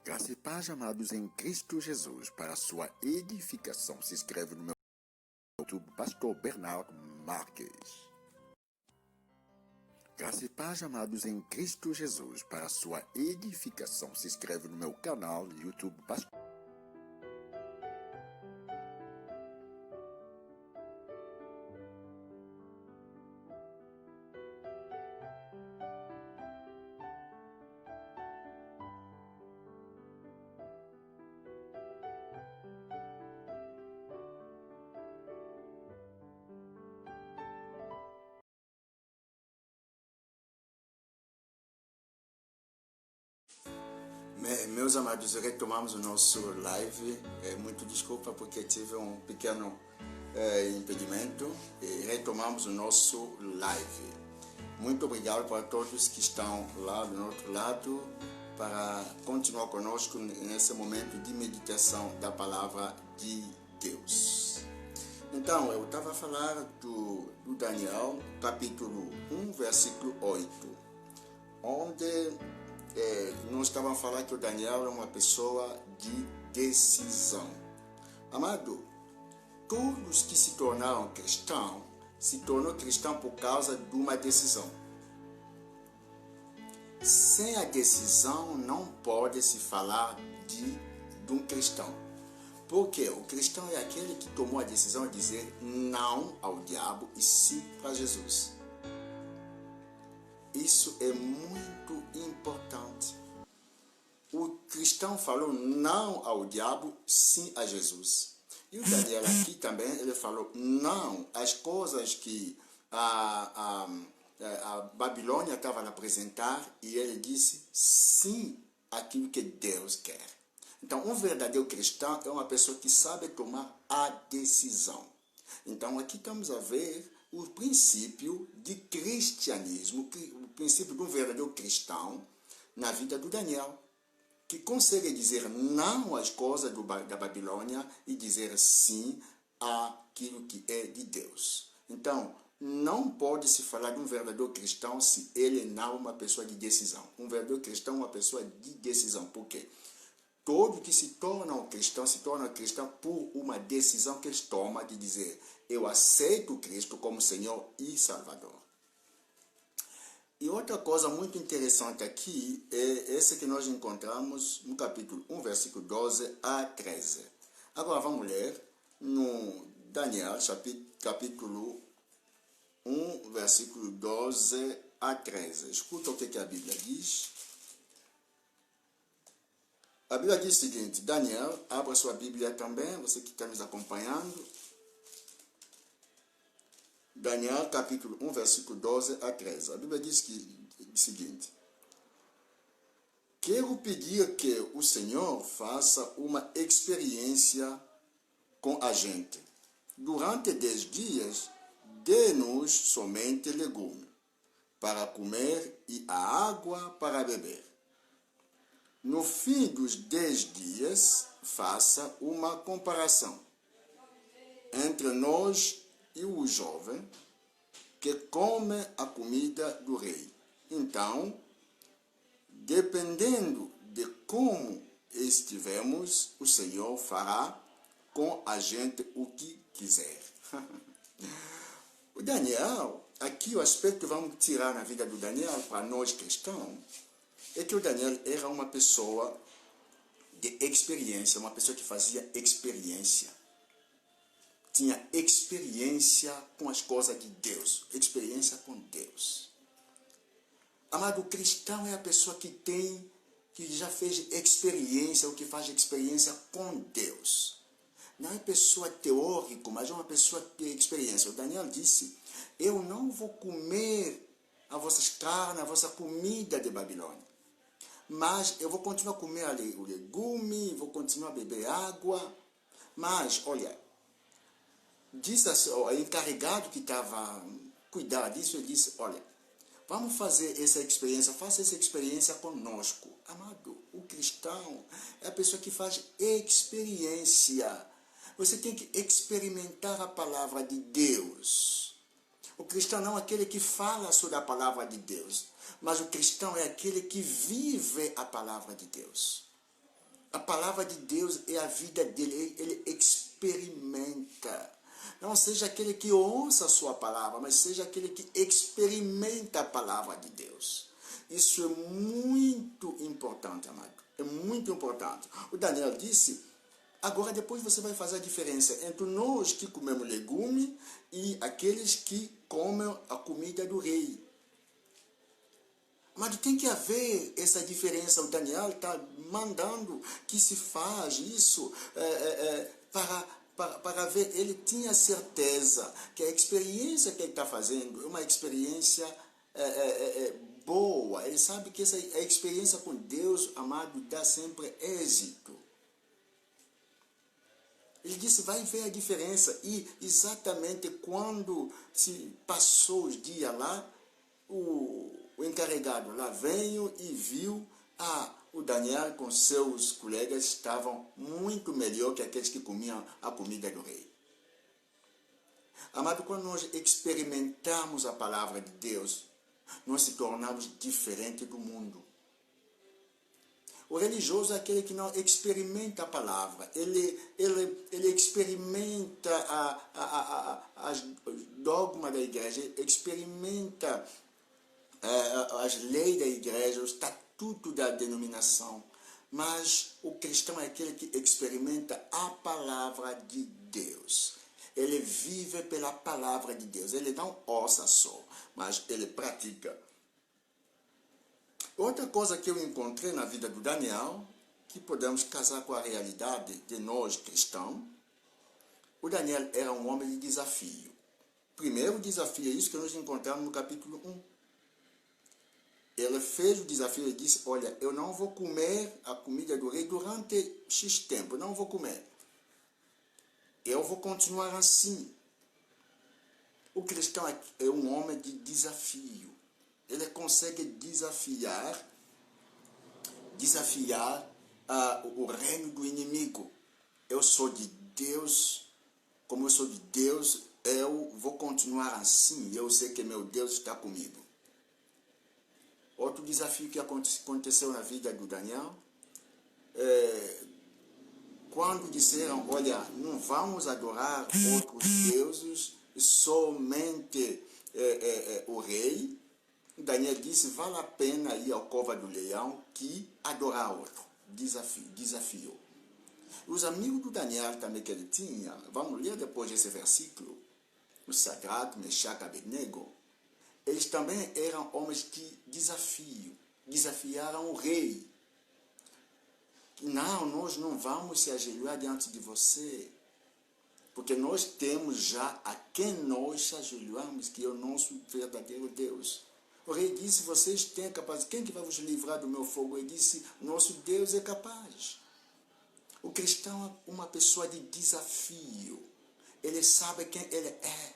Graça e paz, amados em Cristo Jesus, para a sua edificação. Se inscreve no meu YouTube, Pastor Bernardo Marques. Graça e paz, amados em Cristo Jesus, para a sua edificação. Se inscreve no meu canal YouTube, Pastor. Meus amados, retomamos o nosso live. Muito desculpa porque tive um pequeno impedimento e retomamos o nosso live. Muito obrigado para todos que estão lá do outro lado para continuar conosco nesse momento de meditação da palavra de Deus. Então, eu estava a falar do Daniel, capítulo 1, versículo 8, onde nós estávamos a falar que o Daniel é uma pessoa de decisão. Amado, todos que se tornaram cristãos, se tornou cristão por causa de uma decisão. Sem a decisão não pode se falar de um cristão. Porque o cristão é aquele que tomou a decisão de dizer não ao diabo e sim para Jesus. Isso é muito importante. O cristão falou não ao diabo, sim a Jesus. E o Daniel aqui também, ele falou não às coisas que a Babilônia estava a apresentar, e ele disse sim àquilo que Deus quer. Então, um verdadeiro cristão é uma pessoa que sabe tomar a decisão. Então, aqui estamos a ver o princípio de cristianismo, o princípio de um verdadeiro cristão na vida do Daniel, que consegue dizer não às coisas da Babilônia e dizer sim àquilo que é de Deus. Então, não pode se falar de um verdadeiro cristão se ele não é uma pessoa de decisão. Um verdadeiro cristão é uma pessoa de decisão. Por quê? Todo que se torna cristão por uma decisão que eles tomam de dizer: eu aceito Cristo como Senhor e Salvador. E outra coisa muito interessante aqui é essa que nós encontramos no capítulo 1, versículo 12 a 13. Agora vamos ler no Daniel, capítulo 1, versículo 12 a 13. Escuta o que a Bíblia diz. A Bíblia diz o seguinte: Daniel, abra sua Bíblia também, você que está nos acompanhando. Daniel, capítulo 1, versículo 12 a 13. A Bíblia diz o seguinte: quero pedir que o Senhor faça uma experiência com a gente. Durante 10 dias, dê-nos somente legume para comer e a água para beber. No fim dos 10 dias, faça uma comparação entre nós e o jovem que come a comida do rei. Então, dependendo de como estivemos, o Senhor fará com a gente o que quiser. O Daniel, aqui o aspecto que vamos tirar na vida do Daniel, para nós cristãos, é que o Daniel era uma pessoa de experiência, uma pessoa que fazia experiência. Tinha experiência com as coisas de Deus, experiência com Deus. Amado, o cristão é a pessoa que já fez experiência, ou que faz experiência com Deus. Não é pessoa teórica, mas é uma pessoa que tem experiência. O Daniel disse: eu não vou comer a vossas carnes, a vossa comida de Babilônia, mas eu vou continuar a comer o legume, vou continuar a beber água. Mas, olha, disse o encarregado que estava a cuidar disso, ele disse: olha, vamos fazer essa experiência, faça essa experiência conosco. Amado, o cristão é a pessoa que faz experiência. Você tem que experimentar a palavra de Deus. O cristão não é aquele que fala sobre a palavra de Deus, mas o cristão é aquele que vive a palavra de Deus. A palavra de Deus é a vida dele, ele experimenta. Não seja aquele que ouça a sua palavra, mas seja aquele que experimenta a palavra de Deus. Isso é muito importante, amado. É muito importante. O Daniel disse, agora depois você vai fazer a diferença entre nós que comemos legume e aqueles que comem a comida do rei. Mas tem que haver essa diferença. O Daniel está mandando que se faz isso para ver. Ele tinha certeza que a experiência que ele está fazendo é uma experiência boa. Ele sabe que essa a experiência com Deus, amado, dá sempre êxito. Ele disse, vai ver a diferença. E exatamente quando se passou os dias lá, o encarregado lá veio e viu o Daniel com seus colegas estavam muito melhor que aqueles que comiam a comida do rei. Amado, quando nós experimentamos a palavra de Deus, nós se tornamos diferentes do mundo. O religioso é aquele que não experimenta a palavra. Ele experimenta as dogmas da igreja, experimenta as leis da igreja, o estatuto da denominação. Mas o cristão é aquele que experimenta a palavra de Deus. Ele vive pela palavra de Deus. Ele não ouça só, mas ele pratica. Outra coisa que eu encontrei na vida do Daniel, que podemos casar com a realidade de nós cristãos, o Daniel era um homem de desafio. Primeiro desafio é isso que nós encontramos no capítulo 1. Ele fez o desafio e disse, olha, eu não vou comer a comida do rei durante X tempo, não vou comer. Eu vou continuar assim. O cristão é um homem de desafio. Ele consegue desafiar o reino do inimigo. Eu sou de Deus, como eu sou de Deus, eu vou continuar assim, eu sei que meu Deus está comigo. Outro desafio que aconteceu na vida do Daniel, quando disseram, olha, não vamos adorar outros deuses, somente o rei, Daniel disse, vale a pena ir à cova do leão que adorar outro. Desafiou. Os amigos do Daniel também que ele tinha, vamos ler depois desse versículo, o Sadraque, Mechaque, Abednego, eles também eram homens que desafiaram o rei. Não, nós não vamos se ajoelhar diante de você, porque nós temos já a quem nós se ajoelhamos, que é o nosso verdadeiro Deus. O rei disse, vocês têm capacidade, quem que vai vos livrar do meu fogo? Ele disse, nosso Deus é capaz. O cristão é uma pessoa de desafio. Ele sabe quem ele é.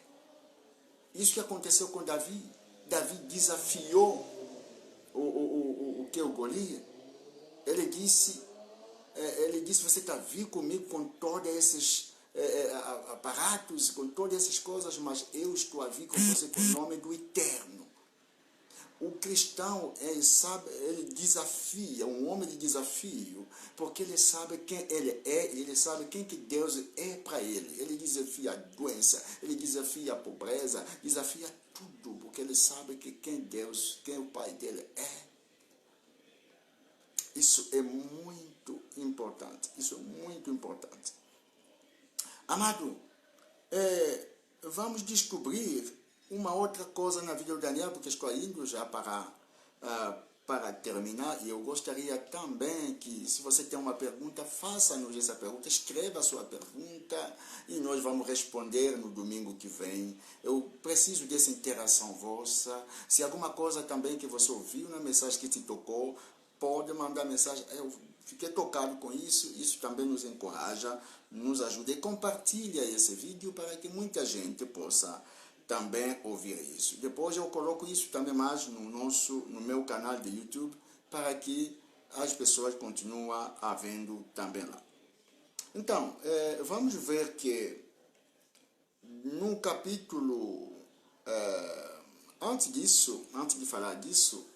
Isso que aconteceu com Davi. Davi desafiou o Golias. Ele disse, você está vindo comigo com todos esses aparatos, com todas essas coisas, mas eu estou a vir com você com o nome do Eterno. O cristão, ele desafia, um homem de desafio, porque ele sabe quem ele é, e ele sabe quem que Deus é para ele. Ele desafia a doença, ele desafia a pobreza, desafia tudo, porque ele sabe que quem o Pai dele é. Isso é muito importante, isso é muito importante. Amado, vamos descobrir uma outra coisa na vida do Daniel, porque estou indo já para terminar, e eu gostaria também que, se você tem uma pergunta, faça-nos essa pergunta, escreva a sua pergunta, e nós vamos responder no domingo que vem. Eu preciso dessa interação vossa. Se alguma coisa também que você ouviu na mensagem que te tocou, pode mandar mensagem. Eu fiquei tocado com isso, isso também nos encoraja, nos ajuda, e compartilha esse vídeo para que muita gente possa também ouvir isso. Depois eu coloco isso também mais no meu canal de YouTube, para que as pessoas continuem vendo também lá. Então, vamos ver que no capítulo, antes de falar disso,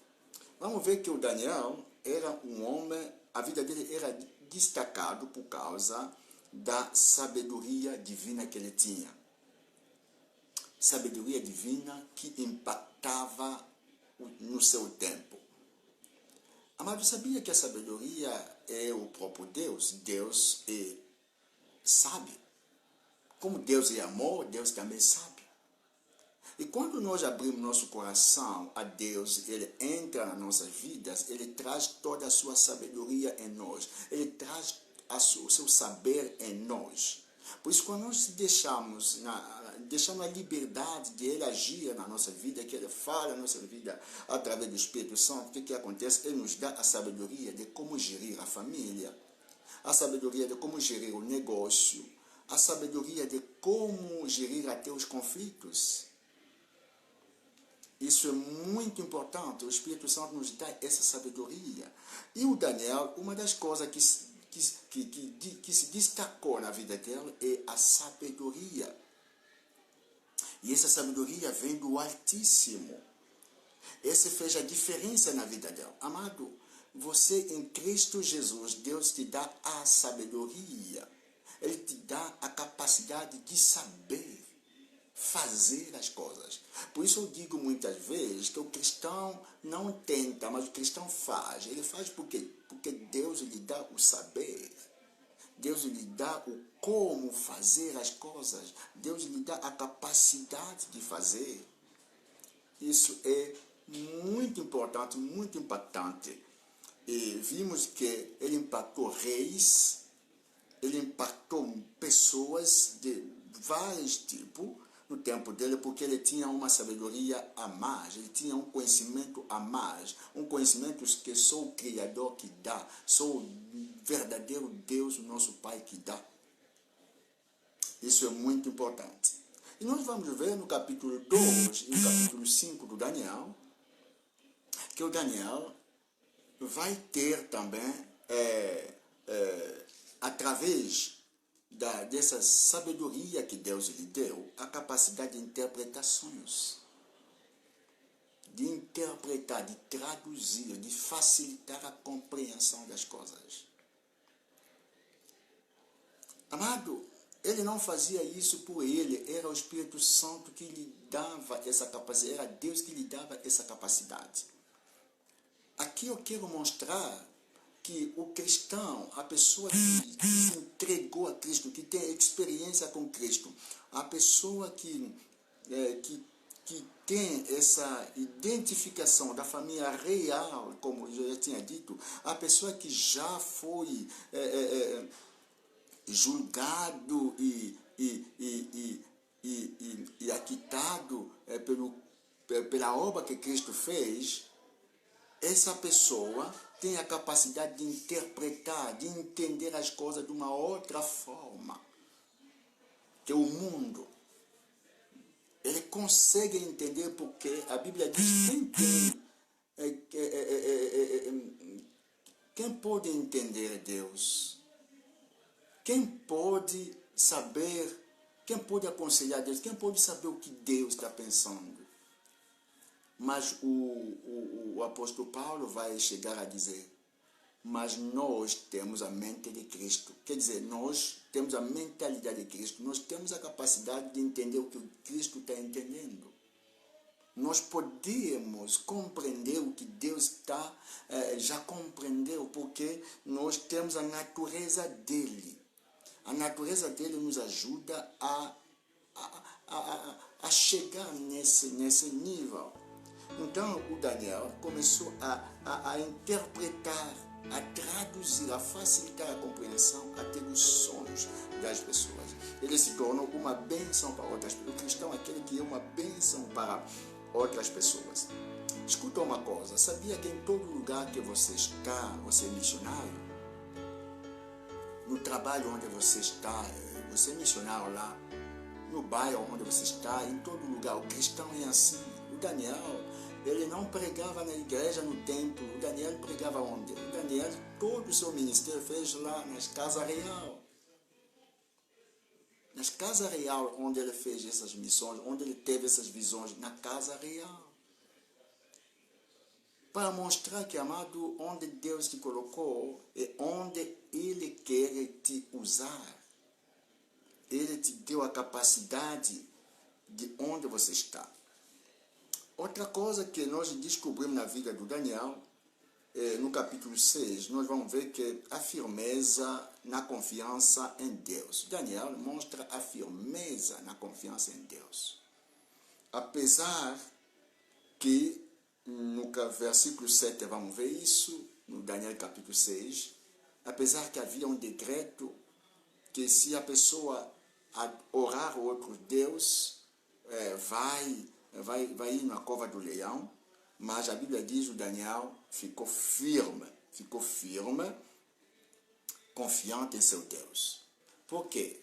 vamos ver que o Daniel era um homem, a vida dele era destacado por causa da sabedoria divina que ele tinha. Sabedoria divina que impactava no seu tempo. Amado, sabia que a sabedoria é o próprio Deus? Deus sabe. Como Deus é amor, Deus também sabe. E quando nós abrimos nosso coração a Deus, Ele entra nas nossas vidas, Ele traz toda a sua sabedoria em nós. Ele traz o seu saber em nós. Por isso, quando nós deixamos a liberdade de Ele agir na nossa vida, que Ele fala na nossa vida através do Espírito Santo, o que acontece? Ele nos dá a sabedoria de como gerir a família, a sabedoria de como gerir o negócio, a sabedoria de como gerir até os conflitos. Isso é muito importante. O Espírito Santo nos dá essa sabedoria. E o Daniel, uma das coisas que se destacou na vida dele é a sabedoria. E essa sabedoria vem do Altíssimo. Essa fez a diferença na vida dele. Amado, você em Cristo Jesus, Deus te dá a sabedoria. Ele te dá a capacidade de saber fazer as coisas. Por isso eu digo muitas vezes que o cristão não tenta, mas o cristão faz. Ele faz porque Deus lhe dá o saber. Deus lhe dá o como fazer as coisas. Deus lhe dá a capacidade de fazer. Isso é muito importante, muito impactante. E vimos que ele impactou reis, ele impactou pessoas de vários tipos no tempo dele, porque ele tinha uma sabedoria a mais, ele tinha um conhecimento a mais, um conhecimento que só o Criador que dá, só o verdadeiro Deus, o nosso Pai, que dá. Isso é muito importante. E nós vamos ver no capítulo 2 e no capítulo 5 do Daniel, que o Daniel vai ter também, através dessa sabedoria que Deus lhe deu, a capacidade de interpretar sonhos, de interpretar, de traduzir, de facilitar a compreensão das coisas. Amado, ele não fazia isso por ele, era o Espírito Santo que lhe dava essa capacidade, era Deus que lhe dava essa capacidade. Aqui eu quero mostrar que o cristão, a pessoa que se entregou a Cristo, que tem experiência com Cristo, a pessoa que tem essa identificação da família real, como eu já tinha dito, a pessoa que já foi julgado e aquitado pela obra que Cristo fez, essa pessoa tem a capacidade de interpretar, de entender as coisas de uma outra forma que o mundo. Ele consegue entender porque a Bíblia diz quem pode entender Deus? Quem pode saber, quem pode aconselhar Deus? Quem pode saber o que Deus está pensando? Mas o apóstolo Paulo vai chegar a dizer, mas nós temos a mente de Cristo. Quer dizer, nós temos a mentalidade de Cristo. Nós temos a capacidade de entender o que o Cristo está entendendo. Nós podemos compreender o que Deus já compreendeu, porque nós temos a natureza dele. A natureza dele nos ajuda a chegar nesse nível. Então, o Daniel começou a interpretar, a traduzir, a facilitar a compreensão até dos sonhos das pessoas. Ele se tornou uma bênção para outras pessoas. O cristão é aquele que é uma bênção para outras pessoas. Escuta uma coisa, sabia que em todo lugar que você está, você é missionário? No trabalho onde você está, você é missionário lá. No bairro onde você está, em todo lugar, o cristão é assim. O Daniel, ele não pregava na igreja, no templo. O Daniel pregava onde? O Daniel, todo o seu ministério fez lá nas casas real. Nas casas real, onde ele fez essas missões, onde ele teve essas visões, na casa real. para mostrar que, amado, onde Deus te colocou é onde Ele quer te usar. Ele te deu a capacidade de onde você está. Outra coisa que nós descobrimos na vida do Daniel, no capítulo 6, nós vamos ver que a firmeza na confiança em Deus. Daniel mostra a firmeza na confiança em Deus. Apesar que, no versículo 7, vamos ver isso, no Daniel capítulo 6, apesar que havia um decreto que se a pessoa orar outro Deus, vai ir na cova do leão, mas a Bíblia diz que o Daniel ficou firme, confiante em seu Deus. Por quê?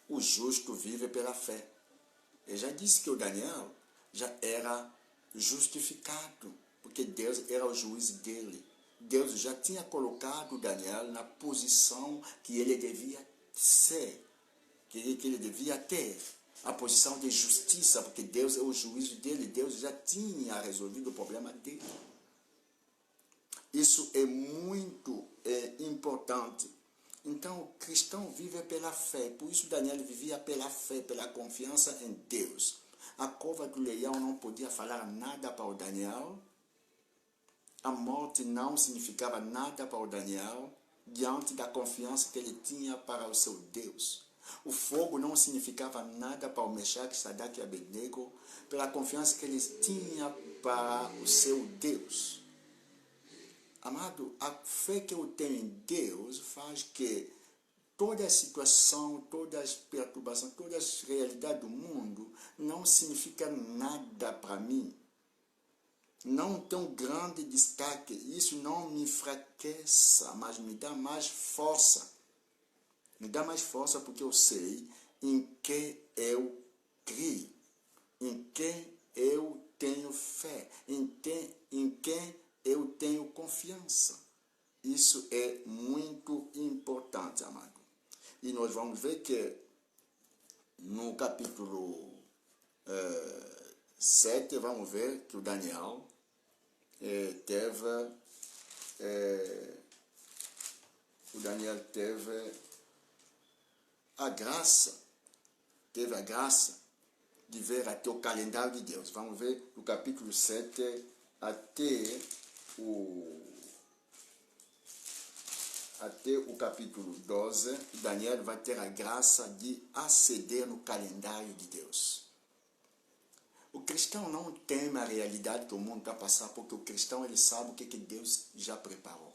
O justo vive pela fé. Eu já disse que o Daniel já era justificado, porque Deus era o juiz dele. Deus já tinha colocado Daniel na posição que ele devia ser, que ele devia ter, a posição de justiça, porque Deus é o juízo dele, Deus já tinha resolvido o problema dele. Isso é muito importante. Então, o cristão vive pela fé, por isso Daniel vivia pela fé, pela confiança em Deus. A cova do leão não podia falar nada para o Daniel, a morte não significava nada para o Daniel, diante da confiança que ele tinha para o seu Deus. O fogo não significava nada para o Mechaque, Sadraque e Abednego, pela confiança que ele tinha para o seu Deus. Amado, a fé que eu tenho em Deus faz que toda a situação, todas as perturbações, toda a realidade do mundo não significa nada para mim. Não tem um grande destaque. Isso não me enfraquece, mas me dá mais força. Me dá mais força porque eu sei em que eu creio, em quem eu tenho fé, em quem eu tenho confiança. Isso é muito importante, amado. E nós vamos ver que no capítulo 7, vamos ver que o Daniel teve a graça de ver até o calendário de Deus. Vamos ver do capítulo 7 até o capítulo 12, Daniel vai ter a graça de aceder no calendário de Deus. O cristão não teme a realidade que o mundo está passando, porque o cristão ele sabe o que Deus já preparou.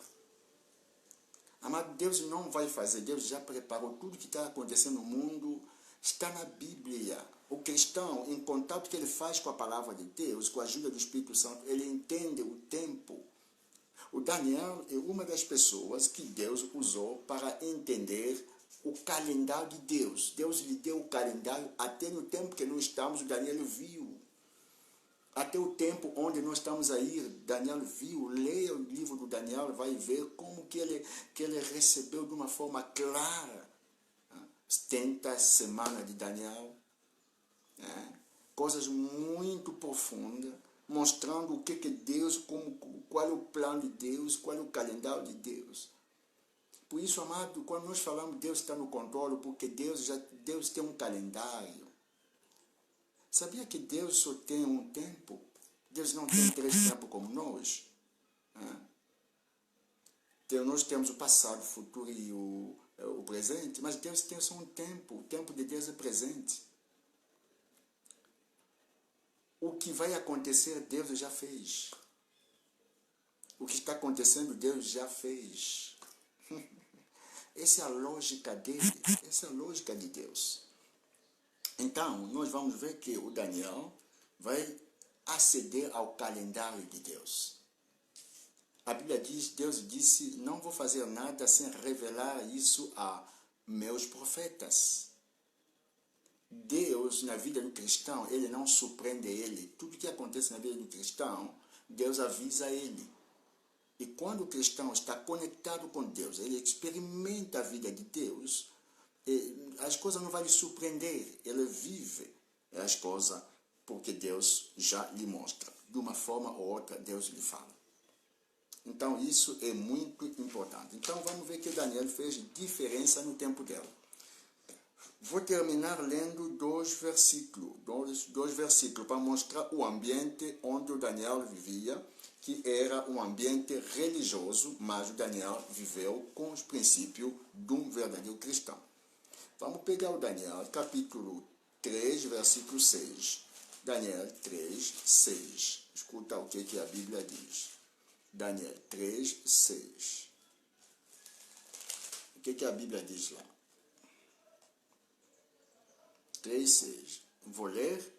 Amado, Deus não vai fazer, Deus já preparou tudo que está acontecendo no mundo, está na Bíblia. O cristão, em contato que ele faz com a palavra de Deus, com a ajuda do Espírito Santo, ele entende o tempo. O Daniel é uma das pessoas que Deus usou para entender o calendário de Deus. Deus lhe deu o calendário até no tempo que nós estamos, o Daniel viu. Até o tempo onde nós estamos aí, Daniel viu, leia o livro do Daniel, vai ver como que ele recebeu de uma forma clara. 70 semanas de Daniel, coisas muito profundas, mostrando o que Deus, qual é o plano de Deus, qual é o calendário de Deus. Por isso, amado, quando nós falamos Deus está no controle, porque Deus tem um calendário. Sabia que Deus só tem um tempo? Deus não tem 3 tempos como nós. Nós temos o passado, o futuro e o presente, mas Deus tem só um tempo. O tempo de Deus é presente. O que vai acontecer, Deus já fez. O que está acontecendo, Deus já fez. Essa é a lógica dele, essa é a lógica de Deus. Então, nós vamos ver que o Daniel vai aceder ao calendário de Deus. A Bíblia diz, Deus disse, não vou fazer nada sem revelar isso a meus profetas. Deus, na vida do cristão, ele não surpreende ele. Tudo que acontece na vida do cristão, Deus avisa ele. E quando o cristão está conectado com Deus, ele experimenta a vida de Deus, as coisas não vão lhe surpreender. Ele vive as coisas porque Deus já lhe mostra. De uma forma ou outra, Deus lhe fala. Então, isso é muito importante. Então, vamos ver que Daniel fez diferença no tempo dela. Vou terminar lendo dois versículos para mostrar o ambiente onde o Daniel vivia, que era um ambiente religioso, mas o Daniel viveu com os princípios de um verdadeiro cristão. Vamos pegar o Daniel, capítulo 3, versículo 6. Daniel 3, 6. Escuta o que a Bíblia diz. Daniel 3, 6. O que a Bíblia diz lá? 3, 6. Vou ler.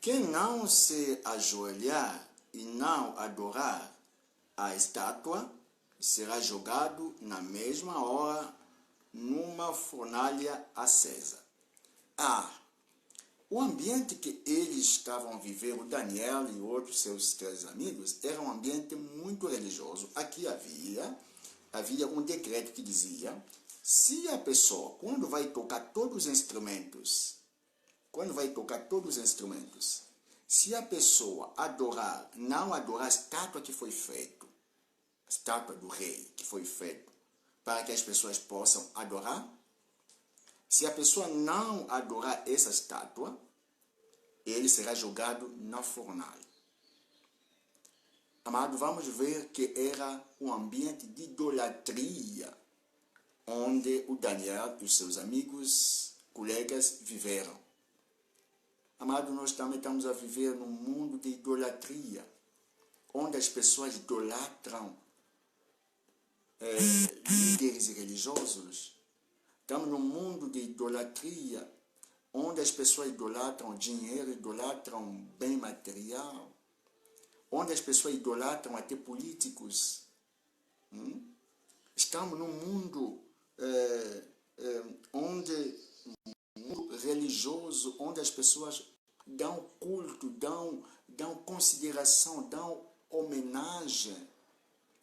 Quem não se ajoelhar e não adorar a estátua será jogado na mesma hora numa fornalha acesa. O ambiente que eles estavam vivendo, Daniel e outros seus 3 amigos, era um ambiente muito religioso. Aqui havia um decreto que dizia: se a pessoa, quando vai tocar todos os instrumentos, se a pessoa não adorar a estátua que foi feita, a estátua do rei que foi feita, para que as pessoas possam adorar, se a pessoa não adorar essa estátua, ele será jogado na fornalha. Amado, vamos ver que era um ambiente de idolatria, onde o Daniel e os seus amigos, colegas, viveram. Amado, nós também estamos a viver num mundo de idolatria, onde as pessoas idolatram líderes religiosos. Estamos num mundo de idolatria, onde as pessoas idolatram dinheiro, idolatram bem material, onde as pessoas idolatram até políticos. Estamos num mundo religioso, onde as pessoas dão culto, dão consideração, dão homenagem,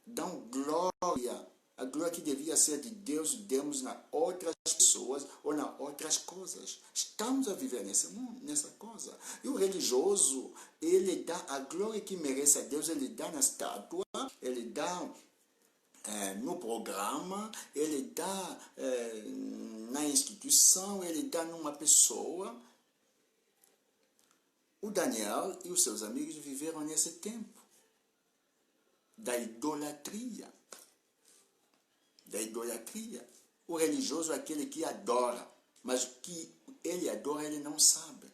dão glória. A glória que devia ser de Deus, demos nas outras pessoas ou nas outras coisas. Estamos a viver nesse mundo, nessa coisa. E o religioso, ele dá a glória que merece a Deus, ele dá na estátua, ele dá no programa, ele dá na instituição, ele dá numa pessoa. O Daniel e os seus amigos viveram nesse tempo da idolatria. O religioso é aquele que adora, mas o que ele adora, ele não sabe.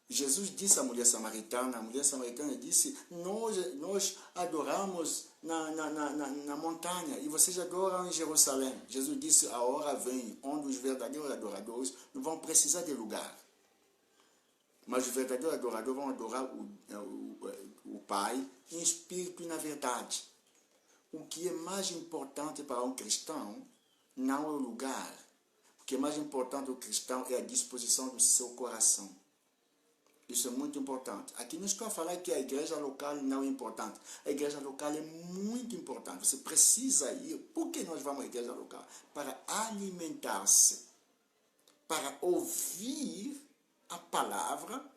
Jesus disse à mulher samaritana, disse: nós adoramos na montanha e vocês adoram em Jerusalém. Jesus disse: a hora vem onde os verdadeiros adoradores não vão precisar de lugar, mas os verdadeiros adoradores vão adorar o Pai em espírito e na verdade. O que é mais importante para um cristão não é o lugar. O que é mais importante para o cristão é a disposição do seu coração. Isso é muito importante. Aqui não estou a falar que a igreja local não é importante. A igreja local é muito importante. Você precisa ir. Por que nós vamos à igreja local? Para alimentar-se, para ouvir a palavra,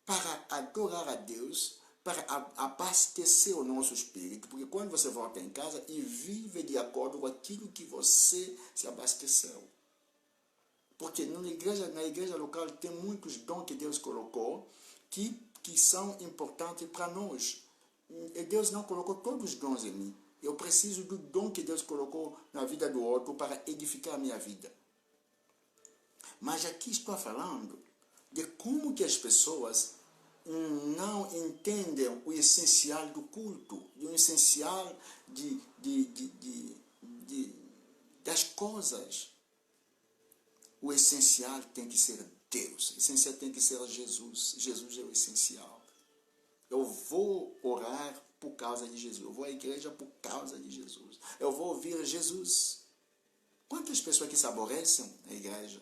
para adorar a Deus, para abastecer o nosso espírito. Porque quando você volta em casa e vive de acordo com aquilo que você se abasteceu. Porque na igreja local tem muitos dons que Deus colocou que são importantes para nós. E Deus não colocou todos os dons em mim. Eu preciso do dom que Deus colocou na vida do outro para edificar a minha vida. Mas aqui estou falando de como que as pessoas não entendem o essencial do culto, o essencial das coisas. O essencial tem que ser Deus, o essencial tem que ser Jesus. Jesus é o essencial. Eu vou orar por causa de Jesus, eu vou à igreja por causa de Jesus, eu vou ouvir Jesus. Quantas pessoas que se aborrecem na igreja?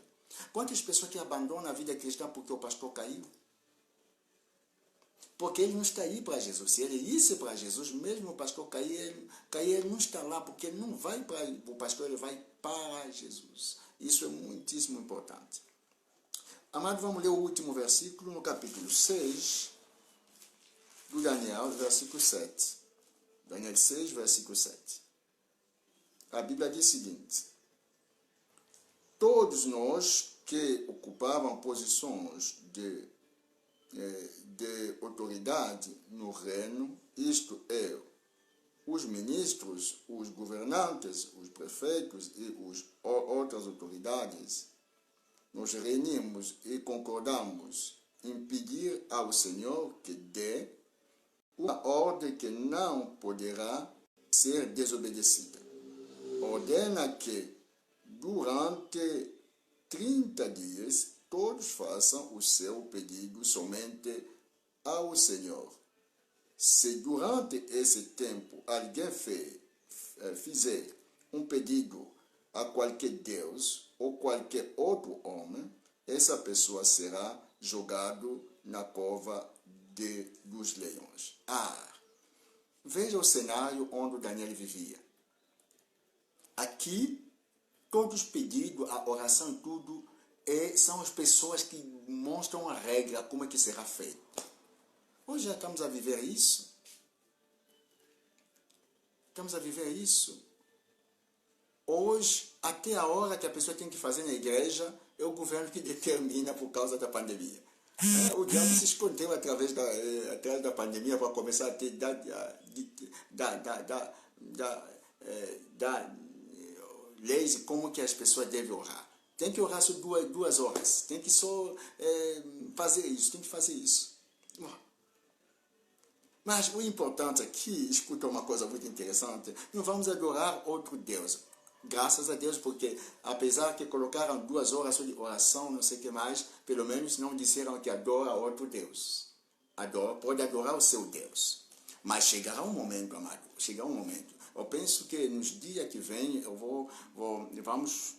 Quantas pessoas que abandonam a vida cristã porque o pastor caiu? Porque ele não está aí para Jesus. Se eleisse para Jesus, mesmo o pastor cair, ele não está lá, porque ele não vai para o pastor, ele vai para Jesus. Isso é muitíssimo importante. Amado, vamos ler o último versículo, no capítulo 6. do Daniel, versículo 7. Daniel 6, versículo 7. A Bíblia diz o seguinte: todos nós que ocupavam posições de autoridade no reino, isto é, os ministros, os governantes, os prefeitos e outras autoridades, nos reunimos e concordamos em pedir ao Senhor que dê uma ordem que não poderá ser desobedecida. Ordena que, durante 30 dias, todos façam o seu pedido somente ao Senhor. Se durante esse tempo alguém fizer um pedido a qualquer Deus ou qualquer outro homem, essa pessoa será jogado na cova dos leões. Veja o cenário onde Daniel vivia. Aqui, todos os pedidos, a oração, tudo, são as pessoas que mostram a regra, como é que será feito. Hoje já estamos a viver isso. Estamos a viver isso. Hoje, até a hora que a pessoa tem que fazer na igreja, é o governo que determina por causa da pandemia. O diabo se escondeu atrás da pandemia para começar a ter leis como que as pessoas devem orar. Tem que orar só 2 horas. Tem que só fazer isso. Tem que fazer isso. Mas o importante aqui, escuta uma coisa muito interessante, não vamos adorar outro Deus. Graças a Deus, porque apesar que colocaram 2 horas de oração, não sei o que mais, pelo menos não disseram que adora outro Deus. Pode adorar o seu Deus. Mas chegará um momento, amado, chegará um momento. Eu penso que nos dias que vêm, vamos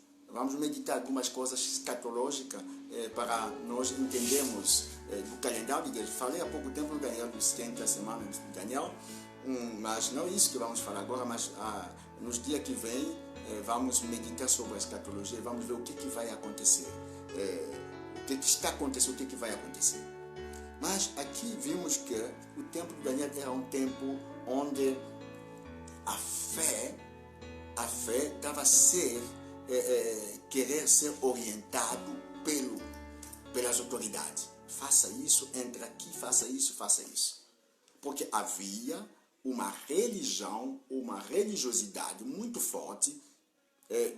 meditar algumas coisas escatológicas para nós entendermos o calendário de Deus. Falei há pouco tempo no Daniel dos 70 semanas de Daniel, mas não é isso que vamos falar agora, mas nos dias que vêm vamos meditar sobre a escatologia e vamos ver o que vai acontecer. O que está acontecendo, o que vai acontecer. Mas aqui vimos que o tempo de Daniel era um tempo onde a fé estava a querer ser orientado pelas autoridades. Faça isso, entra aqui, faça isso, faça isso. Porque havia uma religião, uma religiosidade muito forte,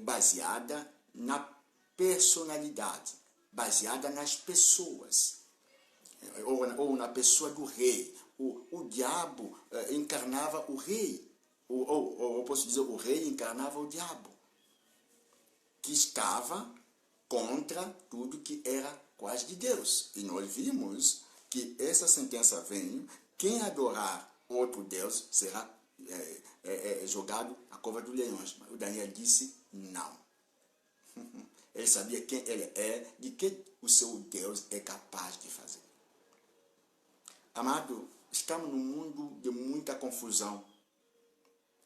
baseada na personalidade, baseada nas pessoas, ou na pessoa do rei. O diabo encarnava o rei, ou eu posso dizer, o rei encarnava o diabo, que estava contra tudo que era quase de Deus. E nós vimos que essa sentença vem: quem adorar outro Deus será jogado à cova dos leões. Mas o Daniel disse não. Ele sabia quem ele é, de que o seu Deus é capaz de fazer. Amado, estamos num mundo de muita confusão.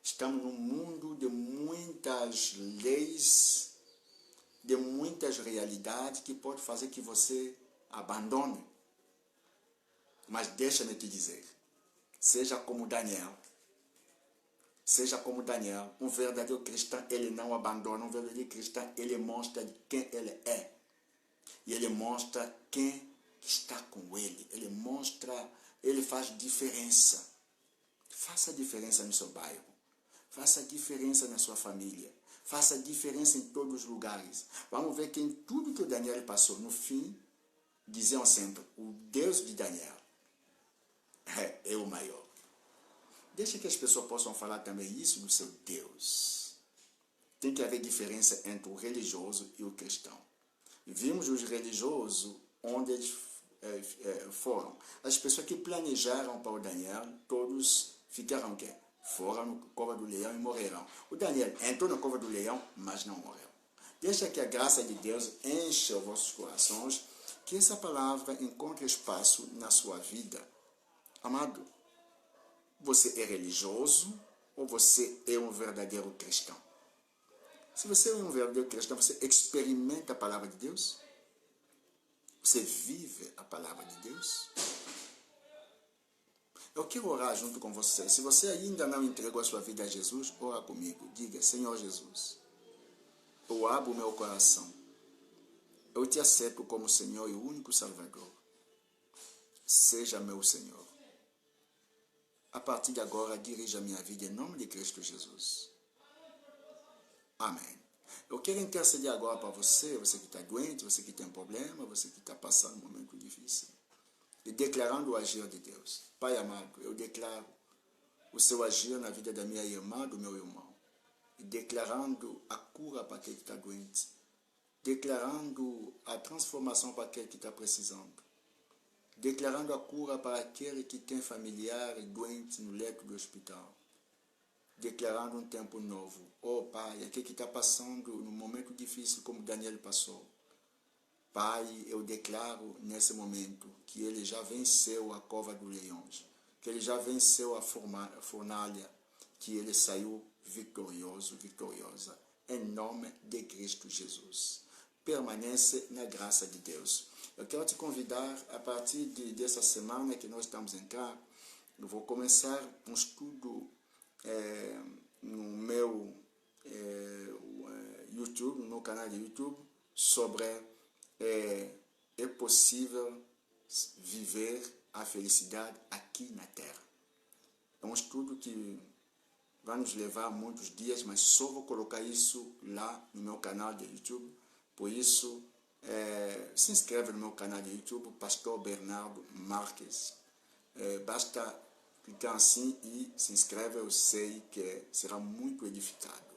Estamos num mundo de muitas leis, de muitas realidades que pode fazer que você abandone. Mas deixa-me te dizer, seja como Daniel. Seja como Daniel, um verdadeiro cristão, ele não abandona. Um verdadeiro cristão, ele mostra quem ele é. E ele mostra quem está com ele. Ele faz diferença. Faça diferença no seu bairro. Faça diferença na sua família. Faça diferença em todos os lugares. Vamos ver que em tudo que o Daniel passou, no fim, diziam sempre, o Deus de Daniel é o maior. Deixa que as pessoas possam falar também isso do seu Deus. Tem que haver diferença entre o religioso e o cristão. Vimos os religiosos onde eles foram. As pessoas que planejaram para o Daniel, todos ficaram o quê? Foram na cova do leão e morreram. O Daniel entrou na cova do leão, mas não morreu. Deixa que a graça de Deus encha os vossos corações, que essa palavra encontre espaço na sua vida. Amado, você é religioso ou você é um verdadeiro cristão? Se você é um verdadeiro cristão, você experimenta a palavra de Deus? Você vive a palavra de Deus? Eu quero orar junto com você. Se você ainda não entregou a sua vida a Jesus, ora comigo. Diga, Senhor Jesus, eu abro o meu coração. Eu te aceito como Senhor e o único Salvador. Seja meu Senhor. A partir de agora, dirija a minha vida em nome de Cristo Jesus. Amém. Eu quero interceder agora para você, você que está doente, você que tem problema, você que está passando um momento difícil. E declarando o agir de Deus. Pai amado, eu declaro o seu agir na vida da minha irmã, do meu irmão. E declarando a cura para aquele que está doente. Declarando a transformação para aquele que está precisando. Declarando a cura para aquele que tem familiar doente no leito do hospital. Declarando um tempo novo. Oh Pai, aquele que está passando num momento difícil como Daniel passou. Pai, eu declaro nesse momento que ele já venceu a cova dos leões, que ele já venceu a fornalha, que ele saiu vitorioso, vitoriosa, em nome de Cristo Jesus. Permanece na graça de Deus. Eu quero te convidar, a partir dessa semana que nós estamos a entrar, eu vou começar um estudo no meu YouTube, no meu canal de YouTube, sobre é possível viver a felicidade aqui na Terra. É um estudo que vai nos levar muitos dias, mas só vou colocar isso lá no meu canal de YouTube. Por isso, se inscreve no meu canal de YouTube, Pastor Bernardo Marques. Basta clicar assim e se inscreve, eu sei que será muito edificado.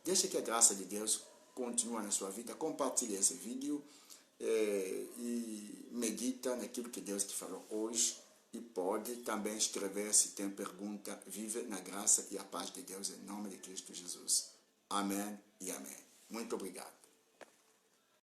Deixa que a graça de Deus continue na sua vida, compartilhe esse vídeo e medita naquilo que Deus te falou hoje e pode também escrever se tem pergunta. Vive na graça e a paz de Deus em nome de Cristo Jesus. Amém e amém. Muito obrigado.